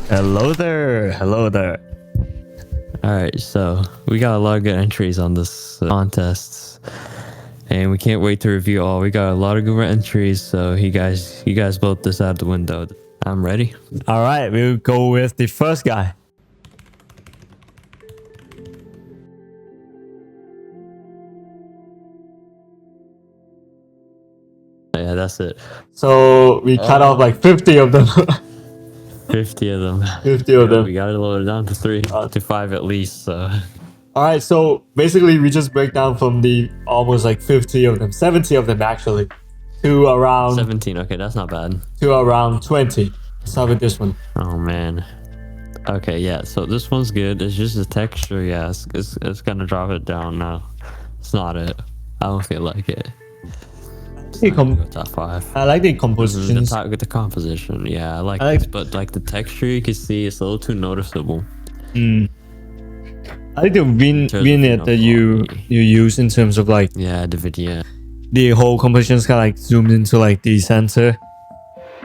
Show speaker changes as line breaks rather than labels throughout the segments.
Hello there. Hello there.
Alright, so we got a lot of good entries on this contest. And we can't wait to review all. We got a lot of good entries, so you guys vote this out the window. I'm ready.
All right, we'll go with the first guy.
Yeah, that's it.
So we cut off like 50 of them.
50 of them.
50 of them.
We got it loaded down to 3 to 5 at least, so.
All right, so basically we just break down from the almost like 50 of them, 70 of them actually, to around
17. Okay, that's not bad.
to around 20. Let's start with this one.
Oh man. Okay, yeah. So this one's good. It's just the texture. Yeah, it's gonna drop it down now. It's not it. I don't feel like it.
Top
5.
I like the compositions.
The composition. Yeah, I like this, but like the texture, you can see it's a little too noticeable.
I like the vignette that you use in terms of like
the video.
The whole composition's kind of like zoomed into like the center,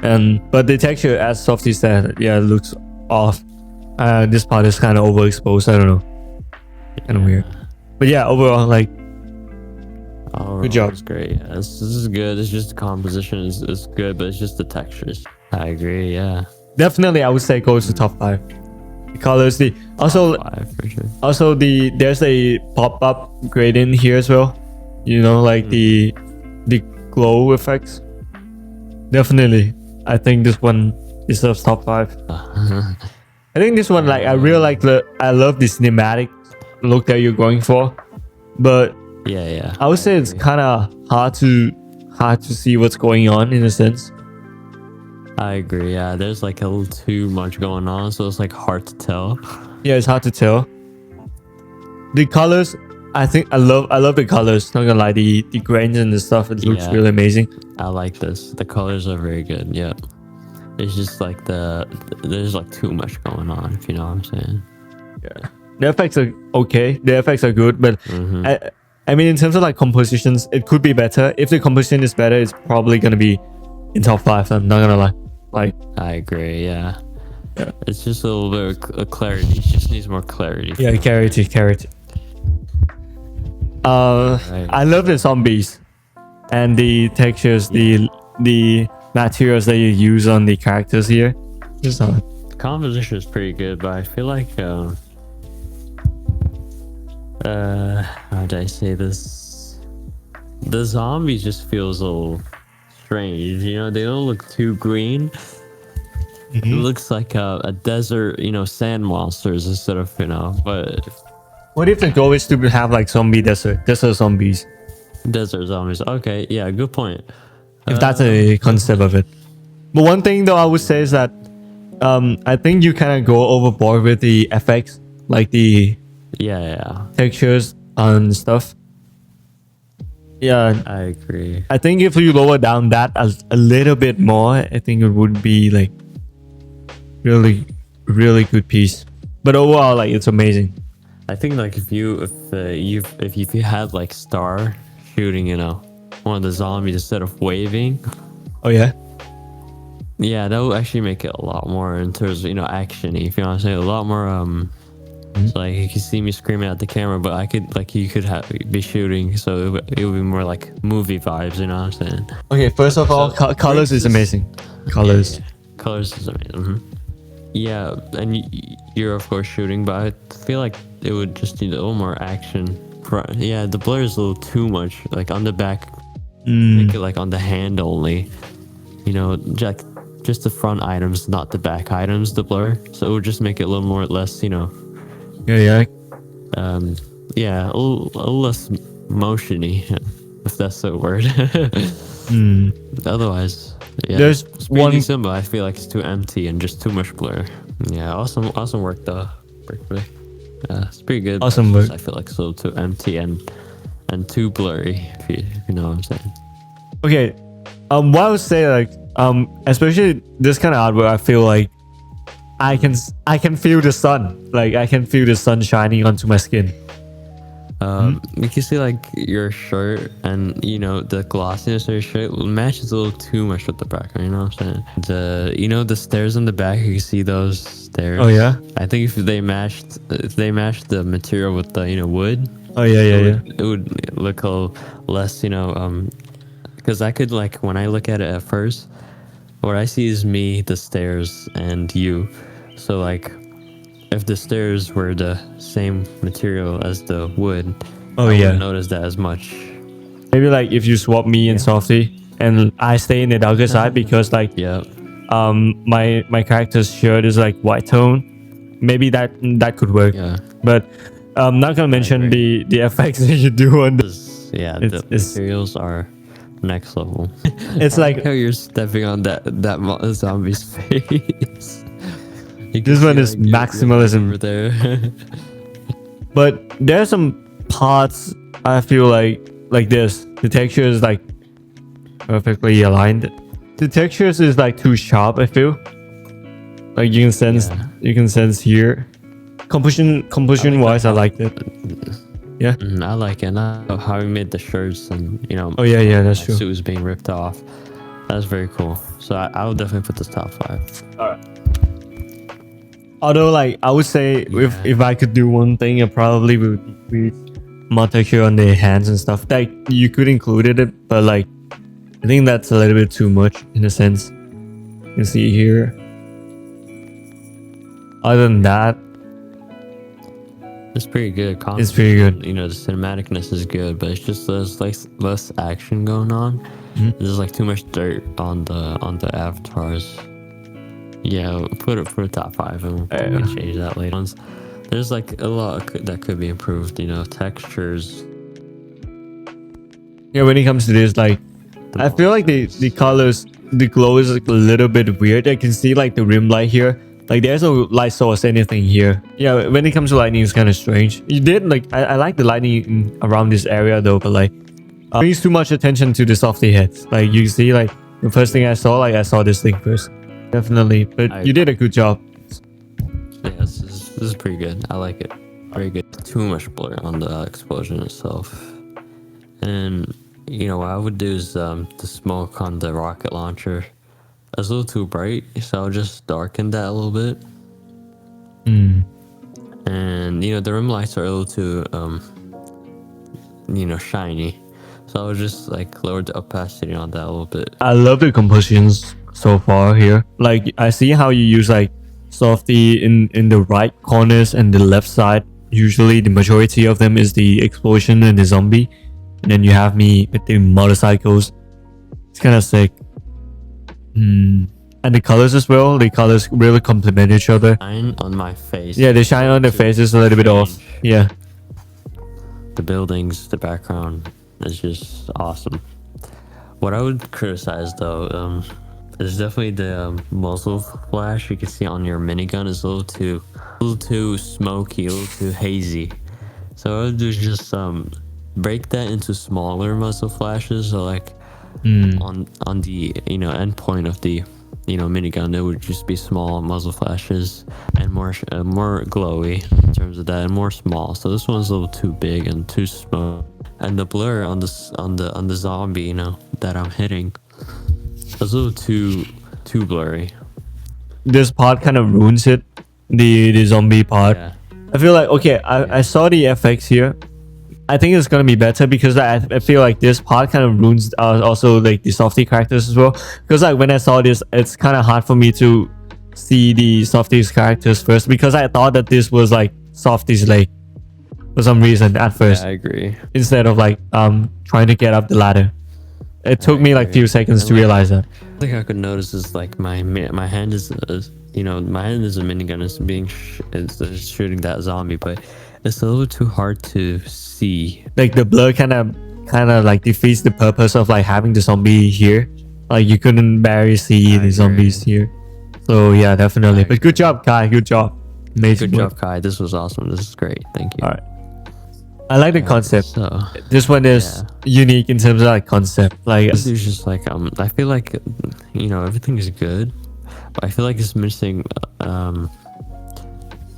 but the texture, as Softy said, it looks off. This part is kind of overexposed. I don't know, kind of weird. But yeah, overall, like, good job.
It's great. Yeah, this is good. It's just the composition is good, but it's just the textures. I agree. Yeah,
definitely, I would say goes to top 5. The colors, also
top 5 for sure.
Also there's a pop-up gradient here as well. You know, like the glow effects. Definitely, I think this one deserves top 5. I think this one, like, I really like I love the cinematic look that you're going for, but
yeah,
I would say it's kind of hard to see what's going on in a sense.
I agree. Yeah, there's like a little too much going on, so it's like hard to tell.
Yeah, it's hard to tell. The colors, I think I love the colors. Not gonna lie, the grains and the stuff, it looks really amazing.
I like this. The colors are very good. Yeah, it's just like there's like too much going on, if you know what I'm saying.
Yeah, the effects are okay. The effects are good, but I mean, in terms of like compositions, it could be better. If the composition is better, it's probably gonna be in top 5. I'm not gonna lie. Like,
I agree. Yeah. It's just a little bit of clarity. It just needs more clarity.
Yeah, clarity. Right. I love the zombies and the textures, the materials that you use on the characters here.
The composition is pretty good, but I feel like how do I say this? The zombies just feels a little strange. You know, they don't look too green. It looks like a desert, sand monsters instead of, but
what if the goal is to have like desert zombies?
Desert zombies. Okay, yeah, good point.
If that's a concept of it. But one thing though I would say is that I think you kind of go overboard with the FX, like the textures and stuff. Yeah,
I agree.
I think if you lower down that a little bit more, I think it would be like really good piece. But overall, like, it's amazing.
I think like if you had like Star shooting, one of the zombies instead of waving.
Oh yeah.
Yeah, that would actually make it a lot more in terms of actiony. If you know what I'm saying, a lot more so like you can see me screaming at the camera, but I could you could be shooting, so it would be more like movie vibes. You know what I'm saying?
Okay, first of all, colors is amazing. Colors.
Yeah. Colors is amazing. Yeah, and you're of course shooting, but I feel like it would just need a little more action. Yeah, the blur is a little too much. Like on the back, make it like on the hand only. Just the front items, not the back items. The blur, so it would just make it a little more less.
Yeah.
Yeah, a little less motiony, if that's the word. Otherwise, yeah,
there's
one decent, but I feel like it's too empty and just too much blur. Yeah, awesome work though. It's pretty good.
Awesome work.
I feel like it's a little too empty and too blurry, if you know what I'm saying.
Okay, what I would say, like, especially this kind of artwork, I feel like I can feel the sun. Like, I can feel the sun shining onto my skin.
You can see like your shirt and the glossiness of your shirt matches a little too much with the background. You know what I'm saying? The stairs in the back. You can see those stairs.
Oh yeah.
I think if they matched the material with the wood.
Oh yeah, yeah.
It would look a less because I could like when I look at it at first, what I see is me, the stairs, and you. So like, if the stairs were the same material as the wood,
Oh
I
yeah.
wouldn't notice that as much.
Maybe like if you swap me and Softy, and I stay in the darker side because like
Yeah.
my character's shirt is like white tone. Maybe that could work.
Yeah.
But I'm not gonna mention the effects that you do on the.
Yeah,
It's-
the materials are next level.
It's
I
like
how you're stepping on that zombie's face. You can
This
see,
one is
like, your
maximalism.
over there.
But there are some parts I feel like this. The texture is like perfectly aligned. The textures is like too sharp, I feel. Like you can sense here. Composition wise, I liked it. Yeah.
I like it. And I love how we made the shirts and
Oh yeah, that's
my
true.
suit was being ripped off. That's very cool. So I would definitely put this top 5.
Alright. Although like I would say if I could do one thing, I probably would be more texture on the hands and stuff. Like you could include it, but like I think that's a little bit too much in a sense. You can see here. Other than that,
It's pretty good.
it's pretty good.
The cinematicness is good, but it's just there's like less action going on.
Mhm.
There's like too much dirt on the avatars. Yeah, put it for top 5, and we can change that later. There's like a lot that could be improved. Textures.
Yeah, when it comes to this, like I feel like the colors, the glow is like a little bit weird. I can see like the rim light here. Like there's no light source anything here. Yeah, when it comes to lightning, it's kind of strange. You did like I like the lightning around this area though, but like brings too much attention to the softy heads. Like you see, like the first thing I saw this thing first. Definitely, but you did a good job.
Yeah, this is pretty good. I like it. Very good. Too much blur on the explosion itself. And what I would do is the smoke on the rocket launcher. It's a little too bright, so I'll just darken that a little bit. And the rim lights are a little too shiny, so I'll just like lower the opacity on that a little bit.
I love the compositions so far here. Like I see how you use like softy in the right corners and the left side. Usually the majority of them is the explosion and the zombie, and then you have me with the motorcycles. It's kind of sick. And the colors as well. The colors really complement each other.
Shine on my face.
Yeah, the shine on the face is a little bit off. Yeah.
The buildings, the background is just awesome. What I would criticize though, is definitely the muzzle flash. You can see on your minigun is a little too smoky, a little too hazy. So I would do just break that into smaller muzzle flashes. So like on the end point of the minigun, it would just be small muzzle flashes and more glowy in terms of that, and more small. So this one's a little too big and too small. And the blur on the zombie that I'm hitting is a little too blurry.
This part kind of ruins it. The zombie part.
Yeah.
I feel like okay, I saw the FX here. I think it's gonna be better because I feel like this part kind of ruins also like the softy characters as well. Because like when I saw this, it's kind of hard for me to see the softies characters first because I thought that this was like softy's leg for some reason at first.
Yeah, I agree.
Instead of like trying to get up the ladder. It took me like few seconds to realize that.
I think I could notice is like my hand is my hand is a minigun. It's shooting that zombie, but it's a little too hard to see.
Like the blur kind of like defeats the purpose of like having the zombie here. Like you couldn't barely see the zombies here. So yeah, definitely. But good job, Kai. Good job. Amazing.
Good job, Kai. This was awesome. This is great. Thank you.
All right. I like the concept.
So
This one is unique in terms of like concept. Like
this is just like I feel like everything is good, but I feel like it's missing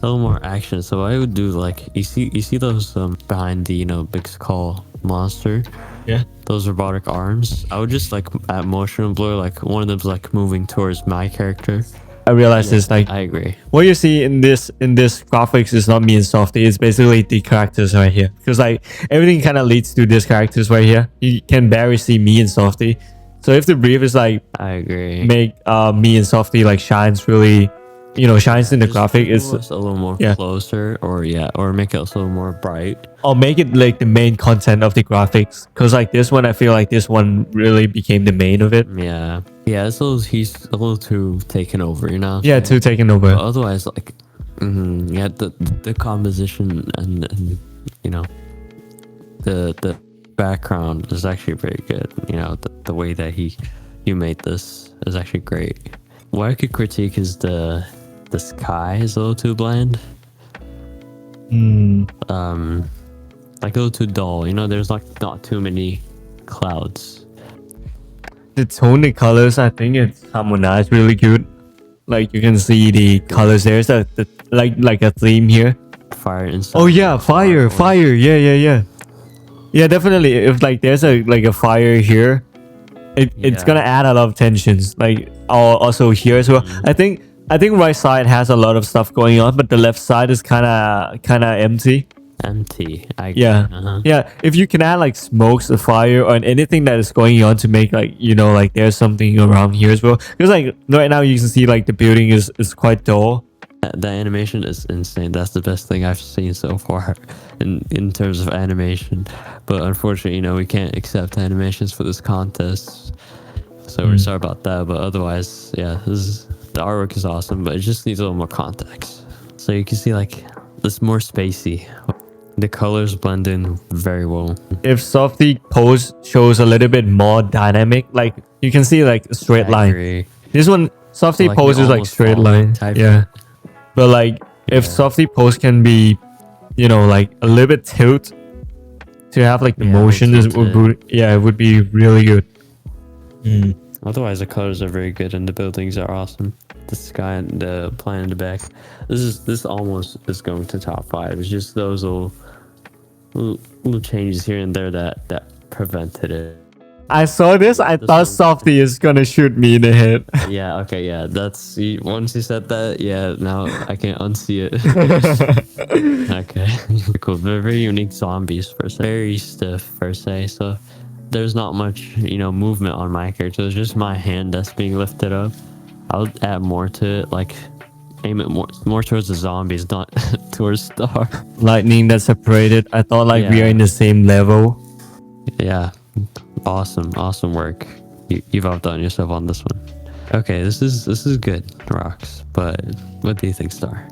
little more action. So I would do like you see those behind the big skull monster.
Yeah.
Those robotic arms. I would just like at motion blur, like one of them's like moving towards my character.
I realized it's like
I agree.
what you see in this graphics is not me and Softy. It's basically the characters right here, because like everything kind of leads to these characters right here. You can barely see me and Softy. So if the brief is like
I agree.
make me and Softy like shines really, shines in the graphic, it's
a little more closer, or make it a little more bright.
I'll make it like the main content of the graphics, because like this one, I feel like this one really became the main of it.
Yeah, it's he's a little too taken over,
Yeah, too taken over.
But otherwise, like, the composition and the background is actually very good. The way that you made this is actually great. What I could critique is the sky is a little too bland. Like a little too dull. There's like not too many clouds.
The tone, the colors, I think it's harmonized really good. Like you can see the colors. There's like a theme here.
Fire inside.
Oh yeah, fire. Yeah, definitely. If like there's a fire here, it's gonna add a lot of tensions. Like also here as well. I think right side has a lot of stuff going on, but the left side is kind of empty. Yeah. If you can add like smokes, a fire, or anything that is going on to make like like there's something around here as well. Because like right now you can see like the building is quite dull.
The animation is insane. That's the best thing I've seen so far in terms of animation. But unfortunately, we can't accept animations for this contest. So we're sorry about that. But otherwise, the artwork is awesome, but it just needs a little more context. So you can see like it's more spacey. The colors blend in very well. If
Softy pose shows a little bit more dynamic, like you can see like a straight line.
Agree.
This one, Softy
like
pose is like straight line. Yeah. But like if Softy pose can be, like a little bit tilt to have like the motion, it would be really good.
Otherwise, the colors are very good and the buildings are awesome. The sky and the planet in the back. This almost is going to top 5. It's just those little changes here and there that prevented it.
I saw this. I thought Softy is gonna shoot me in the head.
Okay. That's once you said that. Now I can't unsee it. Okay, cool. They're very unique zombies per se. Very stiff per se. So there's not much movement on my character. It's just my hand that's being lifted up. I'll add more to it, like aim it more towards the zombies, not towards Star.
Lightning that's separated. I thought like we are in the same level.
Yeah. Awesome work. You've outdone yourself on this one. Okay, this is good, Rocks. But what do you think, Star?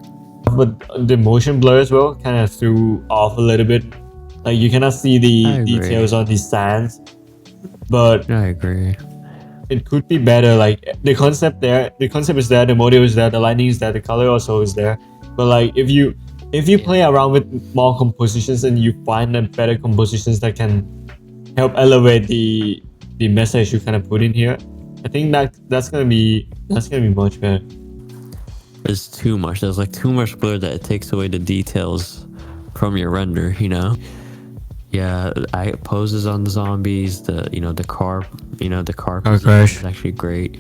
But the motion blur as well kind of threw off a little bit. Like you cannot see the details on the sands. But
I agree.
It could be better. Like the concept is there, the motive is there, the lighting is there, the color also is there. But like if you play around with more compositions and you find better compositions that can help elevate the message you kind of put in here, I think that's gonna be much better.
There's too much. There's like too much blur that it takes away the details from your render. Yeah, I poses on the zombies. The car. The car
crash
is actually great.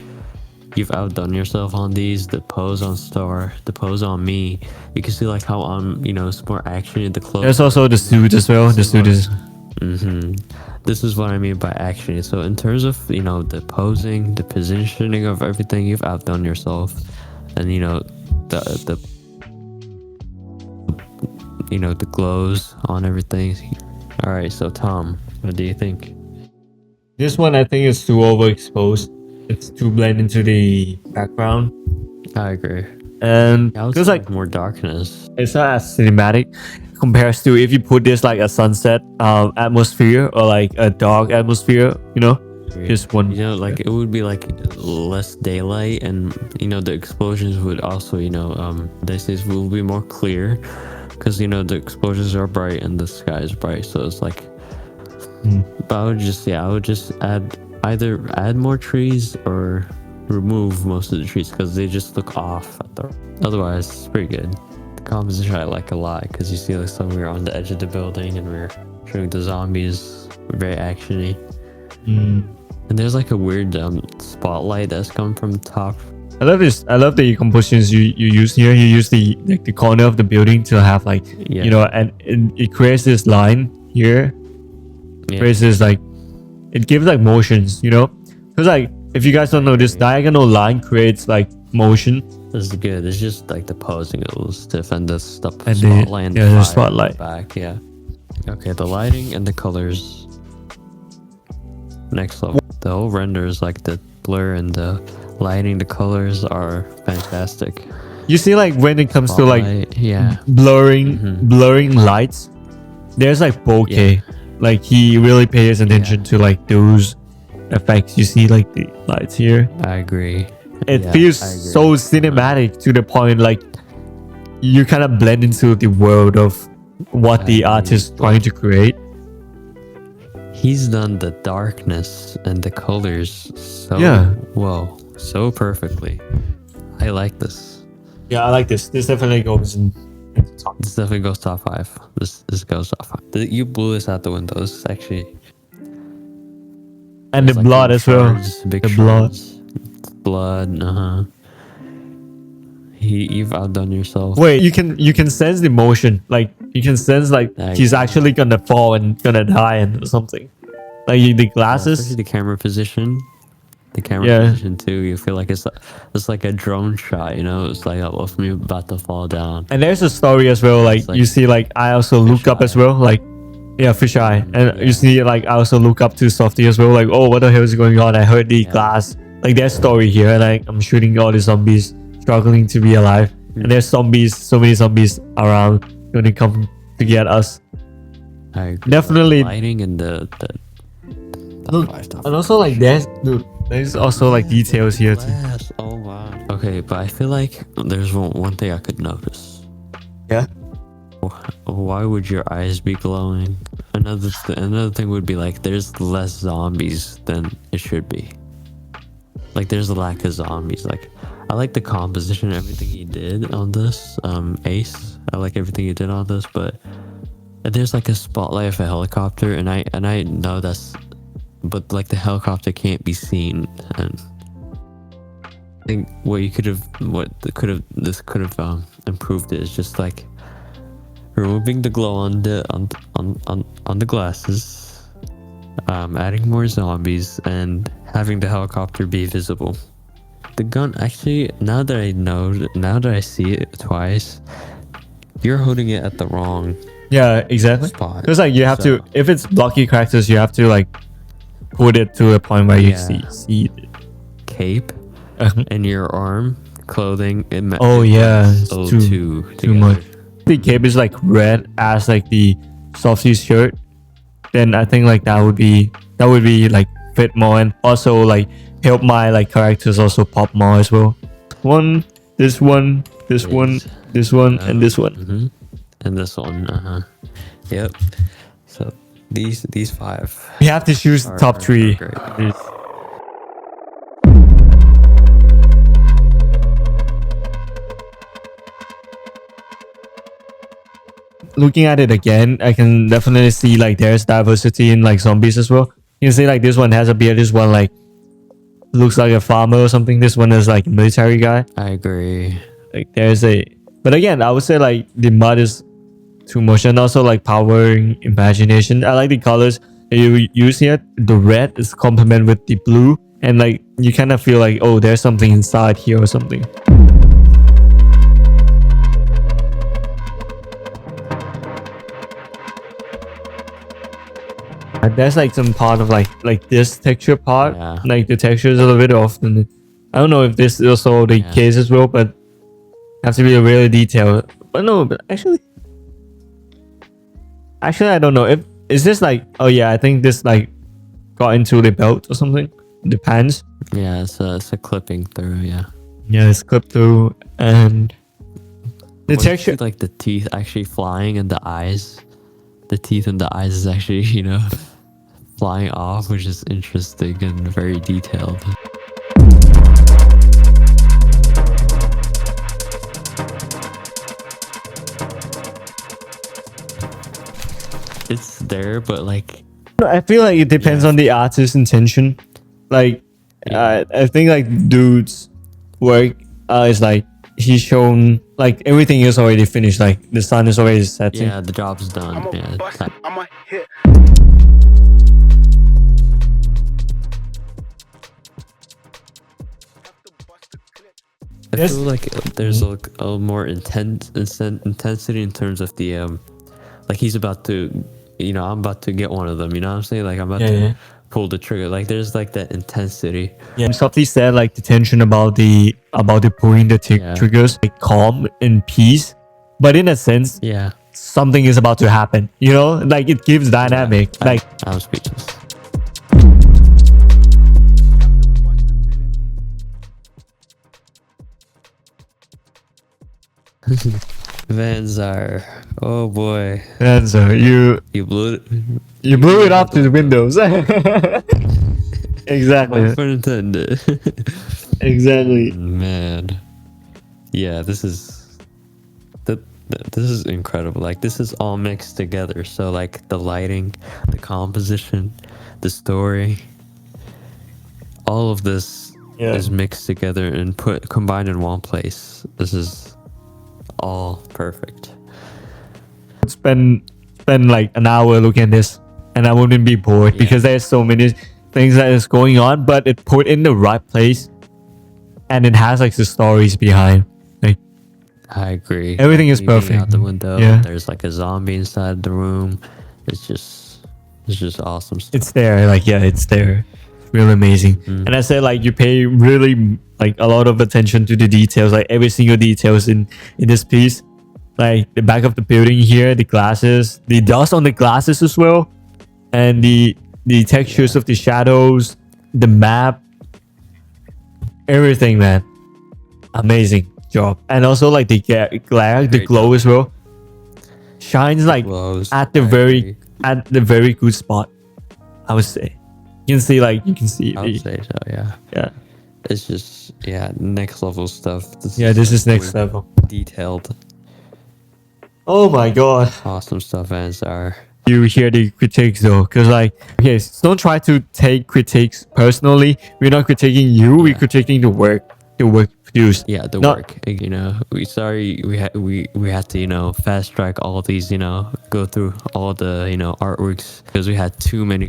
You've outdone yourself on these. The pose on Star, the pose on me. You can see like how I'm it's more action in the clothes.
There's also the suit as well. The suit is.
This is what I mean by action. So in terms of the posing, the positioning of everything, you've outdone yourself, and the glows on everything. All right, so Tom, what do you think?
This one I think is too overexposed. It's too blend into the background.
I agree.
And
because like more darkness.
It's not as cinematic compares to if you put this like a sunset atmosphere or like a dark atmosphere, just one.
Like it would be like less daylight, and the explosions would also this will be more clear because the explosions are bright and the sky is bright, so it's like. But I would just either add more trees or remove most of the trees because they just look off. Otherwise, it's pretty good. The composition I like a lot because you see like so we're on the edge of the building and we're showing the zombies, very actiony. And there's like a weird spotlight that's coming from the top.
I love this. I love the compositions you use here. You use the corner of the building to have like you know, and it creates this line here. Creates this like, it gives like motions, you know, because like if you guys don't know, this diagonal line creates like motion.
This is good. It's just like the posing it was to defend the spotlight. And
the spotlight
back. Yeah. Okay, the lighting and the colors. Next level. The whole render is like the blur and the lighting, the colors are fantastic.
You see, like when it comes to like blurring lights, there's like bokeh. Like he really pays attention to like those effects. You see like the lights here.
I agree.
It feels so cinematic to the point like you kind of blend into the world of what the artist is trying to create.
He's done the darkness and the colors so well, so perfectly. I like this.
Yeah, I like this. This definitely goes in top.
This definitely goes top 5. This goes top 5. You blew this out the window. This is actually.
And the blood as well.
Big
blood.
Blood. You've outdone yourself.
Wait, you can sense the motion. Like you can sense like he's actually gonna fall and gonna die and something. Like the glasses.
Especially the camera position. The camera position too. You feel like it's like a drone shot. You know, it's like of me about to fall down.
And there's a story as well. Like you see, like I also look up as well. Like fisheye. And you see, like I also look up to Softy as well. Like, oh, what the hell is going on? I heard the glass. Like there's story here, and I'm shooting all the zombies struggling to be alive, and there's zombies, so many zombies around going to come to get us.
I agree.
Definitely
the lighting and the
and also like there's also like details here too.
Oh wow. Okay, but I feel like there's one thing I could notice.
Yeah.
Why would your eyes be glowing? Another thing would be like there's less zombies than it should be. Like there's a lack of zombies. Like I like the composition and everything he did on this. Ace. I like everything he did on this, but there's like a spotlight of a helicopter, and I know that's, but like the helicopter can't be seen, and I think this could have improved it is just like removing the glow on the glasses, adding more zombies, and having the helicopter be visible. The gun, actually, now that I see it twice, you're holding it at the wrong
exactly
spot.
Because like you have to, if it's blocky characters, you have to like put it to a point where you see it.
Cape and your arm clothing.
Too much. The cape is like red as like the Softy's shirt, then I think like that would be like fit more, and also like help my like characters also pop more as well. This one, and this one.
And this one. Yep. So these 5.
We have to choose top 3. Looking at it again, I can definitely see like there's diversity in like zombies as well. You can see like this one has a beard, this one like looks like a farmer or something, this one is like a military guy.
I agree.
Like but again, I would say like the mud is too much, and also like powering imagination. I like the colors that you use here. The red is complement with the blue, and like you kind of feel like, oh, there's something inside here or something. There's like some part of like this texture part, like the texture is a little bit off, and I don't know if this is also the case as well, but have to be really detailed. But no, but actually I don't know if is this like, oh yeah, I think this like got into the belt or something, the pants.
Yeah, it's a clipping through. Yeah,
it's clipped through, and the texture,
like the teeth actually flying, and the eyes, the teeth and the eyes is actually flying off, which is interesting and very detailed. there, but like
I feel like it depends
Yeah.
on the artist's intention. Like,
Yeah.
I think like dude's work is like he's shown like everything is already finished. Like the sun is already setting.
yeah, the job's done. Yeah.
I'm a hit.
I
Yes.
feel like there's like a more intensity in terms of the like he's about to, I'm about to get one of them. You know what I'm saying? Like I'm about
Yeah,
to
yeah.
pull the trigger. Like there's like that intensity.
Yeah, softly said like the tension about the pulling the
Yeah.
triggers, like calm and peace, but in a sense,
Yeah.
something is about to happen. You know, like it gives dynamic. Like
I'm speechless. Vanzar. Oh boy.
and so you
You blew it.
blew it up to the windows. Exactly.
No pun intended.
Exactly.
Man. Yeah, this is this is incredible. Like this is all mixed together. So like the lighting, the composition, the story, all of this
Yeah.
is mixed together and combined in one place. This is all perfect.
Spend like an hour looking at this, and I wouldn't be bored because there's so many things that is going on, but it put in the right place, and it has like the stories behind. Like
I agree.
Everything is
You being
perfect.
Out the window.
Yeah.
There's like a zombie inside the room. It's just awesome stuff.
it's there. Like yeah, it's there. Really amazing. And I said like you pay really like a lot of attention to the details, like every single details in this piece. Like the back of the building here, the glasses, the dust on the glasses as well, and the textures of the shadows, the map, everything, man. Amazing job. And also like the glare, the
Great
glow
job.
as well, shines like
Glows,
at the
I
very
agree.
good spot, I would say. You can see
I would say so, yeah.
yeah.
It's just, next level stuff. This
This is
like
next
really
level.
Detailed,
Oh my god.
awesome stuff, Ansar.
You hear the critiques though, because like, okay, so don't try to take critiques personally. We're not critiquing you, we're critiquing the work produced.
Yeah, the
Not-
work. We had to fast track all of these. Go through all the artworks because we had too many.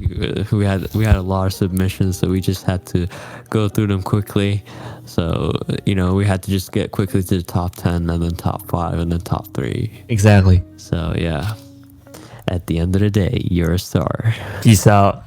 We had a lot of submissions, so we just had to go through them quickly. So we had to just get quickly to the top 10 and then top 5 and then top 3.
Exactly.
So yeah, at the end of the day, you're a star.
Peace out.